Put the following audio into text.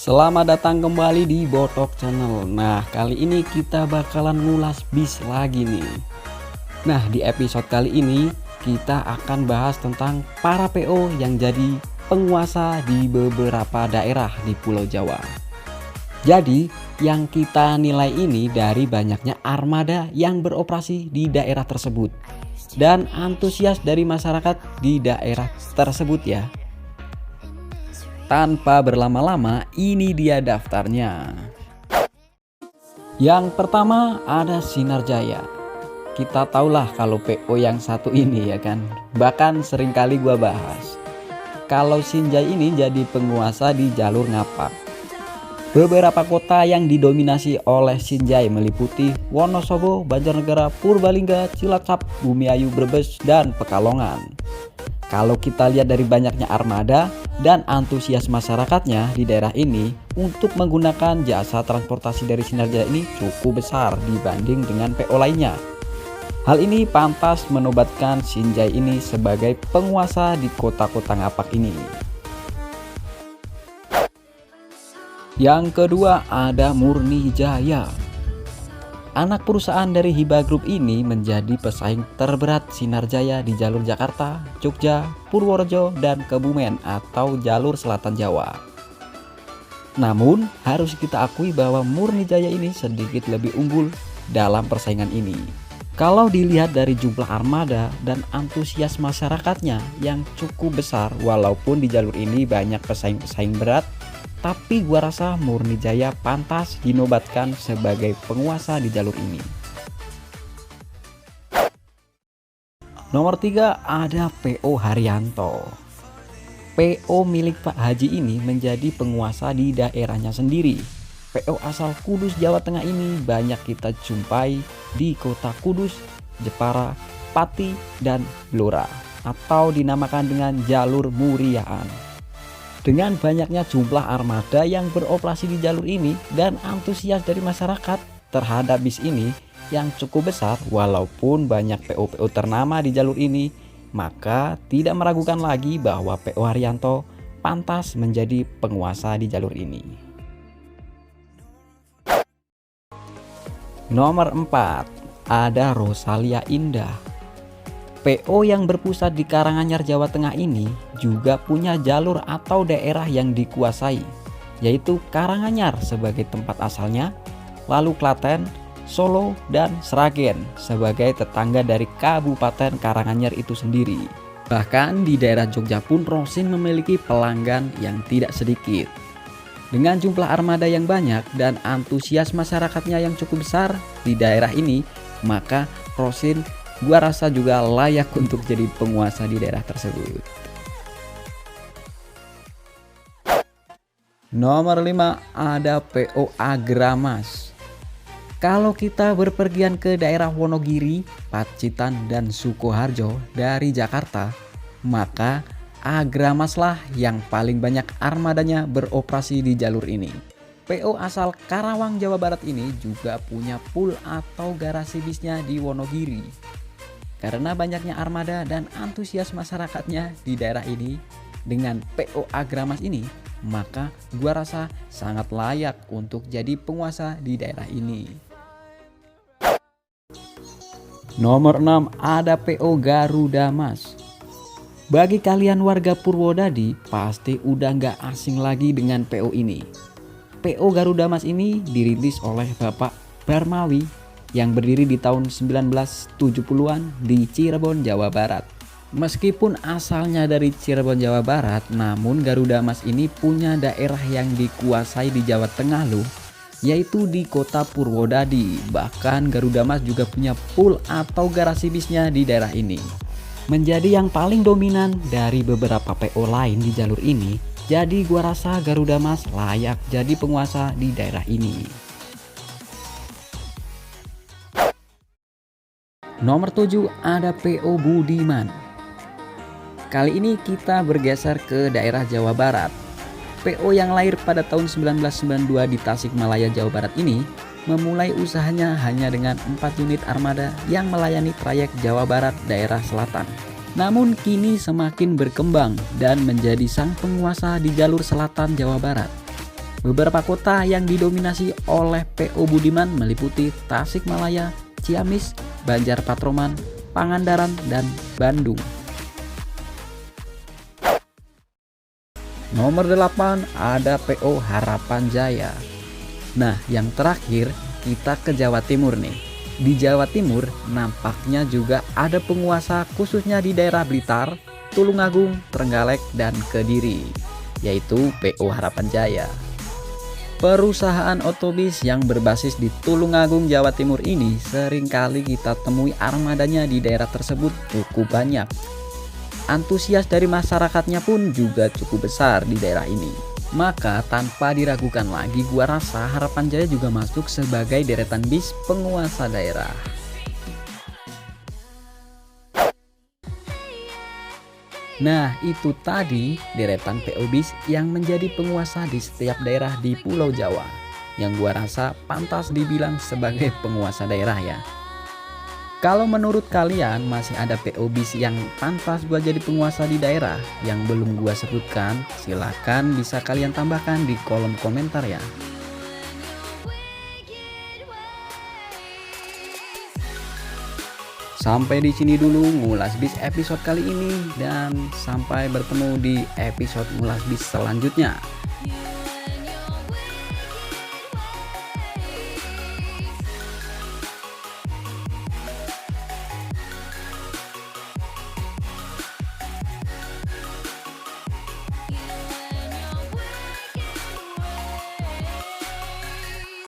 Selamat datang kembali di Botok Channel. Nah, kali ini kita bakalan ngulas bis lagi nih. Nah, di episode kali ini kita akan bahas tentang para PO yang jadi penguasa di beberapa daerah di Pulau Jawa. Jadi, yang kita nilai ini dari banyaknya armada yang beroperasi di daerah tersebut dan antusias dari masyarakat di daerah tersebut ya. Tanpa berlama-lama, ini dia daftarnya. Yang pertama ada Sinar Jaya. Kita tahulah kalau PO yang satu ini ya kan. Bahkan seringkali gua bahas. Kalau Sinjai ini jadi penguasa di jalur ngapak. Beberapa kota yang didominasi oleh Sinjai meliputi Wonosobo, Banjarnegara, Purbalingga, Cilacap, Bumiayu, Brebes, dan Pekalongan. Kalau kita lihat dari banyaknya armada dan antusias masyarakatnya di daerah ini untuk menggunakan jasa transportasi dari Sinar Jaya ini cukup besar dibanding dengan PO lainnya. Hal ini pantas menobatkan Sinjai ini sebagai penguasa di kota-kota ngapak ini. Yang kedua ada Murni Jaya. Anak perusahaan dari Hiba Group ini menjadi pesaing terberat Sinar Jaya di jalur Jakarta, Jogja, Purworejo, dan Kebumen atau jalur selatan Jawa. Namun harus kita akui bahwa Murni Jaya ini sedikit lebih unggul dalam persaingan ini. Kalau dilihat dari jumlah armada dan antusias masyarakatnya yang cukup besar, walaupun di jalur ini banyak pesaing-pesaing berat, tapi gua rasa Murni Jaya pantas dinobatkan sebagai penguasa di jalur ini. Nomor 3 ada PO Haryanto. PO milik Pak Haji ini menjadi penguasa di daerahnya sendiri. PO asal Kudus, Jawa Tengah ini banyak kita jumpai di kota Kudus, Jepara, Pati, dan Blora atau dinamakan dengan jalur Muriaan. Dengan banyaknya jumlah armada yang beroperasi di jalur ini dan antusias dari masyarakat terhadap bis ini yang cukup besar, walaupun banyak PO-PO ternama di jalur ini, maka tidak meragukan lagi bahwa PO Haryanto pantas menjadi penguasa di jalur ini. Nomor 4 ada Rosalia Indah. PO yang berpusat di Karanganyar, Jawa Tengah ini juga punya jalur atau daerah yang dikuasai, yaitu Karanganyar sebagai tempat asalnya, lalu Klaten, Solo, dan Sragen sebagai tetangga dari Kabupaten Karanganyar itu sendiri. Bahkan di daerah Jogja pun Rosin memiliki pelanggan yang tidak sedikit. Dengan jumlah armada yang banyak dan antusias masyarakatnya yang cukup besar di daerah ini, maka Rosin gua rasa juga layak untuk jadi penguasa di daerah tersebut. Nomor 5 ada PO Agramas. Kalau kita berpergian ke daerah Wonogiri, Pacitan, dan Sukoharjo dari Jakarta, maka Agramaslah yang paling banyak armadanya beroperasi di jalur ini. PO asal Karawang, Jawa Barat ini juga punya pool atau garasi bisnya di Wonogiri. Karena banyaknya armada dan antusias masyarakatnya di daerah ini dengan PO Agramas ini, maka gua rasa sangat layak untuk jadi penguasa di daerah ini. Nomor 6 ada PO Garuda Mas. Bagi kalian warga Purwodadi pasti udah nggak asing lagi dengan PO ini. PO Garuda Mas ini dirintis oleh Bapak Barmawi yang berdiri di tahun 1970-an di Cirebon, Jawa Barat. Meskipun asalnya dari Cirebon, Jawa Barat, namun Garuda Mas ini punya daerah yang dikuasai di Jawa Tengah loh, yaitu di kota Purwodadi. Bahkan Garuda Mas juga punya pool atau garasi bisnya di daerah ini. Menjadi yang paling dominan dari beberapa PO lain di jalur ini, jadi gua rasa Garuda Mas layak jadi penguasa di daerah ini. Nomor 7 ada PO Budiman. Kali ini kita bergeser ke daerah Jawa Barat. PO yang lahir pada tahun 1992 di Tasikmalaya, Jawa Barat ini memulai usahanya hanya dengan 4 unit armada yang melayani trayek Jawa Barat daerah selatan. Namun kini semakin berkembang dan menjadi sang penguasa di jalur selatan Jawa Barat. Beberapa kota yang didominasi oleh PO Budiman meliputi Tasikmalaya, Ciamis, Banjar Patroman, Pangandaran, dan Bandung. Nomor 8 ada PO Harapan Jaya. Nah, yang terakhir kita ke Jawa Timur nih. Di Jawa Timur nampaknya juga ada penguasa khususnya di daerah Blitar, Tulungagung, Trenggalek, dan Kediri, yaitu PO Harapan Jaya. Perusahaan otobus yang berbasis di Tulungagung, Jawa Timur ini seringkali kita temui armadanya di daerah tersebut cukup banyak. Antusias dari masyarakatnya pun juga cukup besar di daerah ini. Maka tanpa diragukan lagi, gua rasa Harapan Jaya juga masuk sebagai deretan bis penguasa daerah. Nah, itu tadi deretan PO bis yang menjadi penguasa di setiap daerah di Pulau Jawa, yang gua rasa pantas dibilang sebagai penguasa daerah ya. Kalau menurut kalian masih ada PO bis yang pantas gua jadi penguasa di daerah yang belum gua sebutkan, silahkan bisa kalian tambahkan di kolom komentar ya. Sampai di sini dulu ngulas bis episode kali ini, dan sampai bertemu di episode ngulas bis selanjutnya.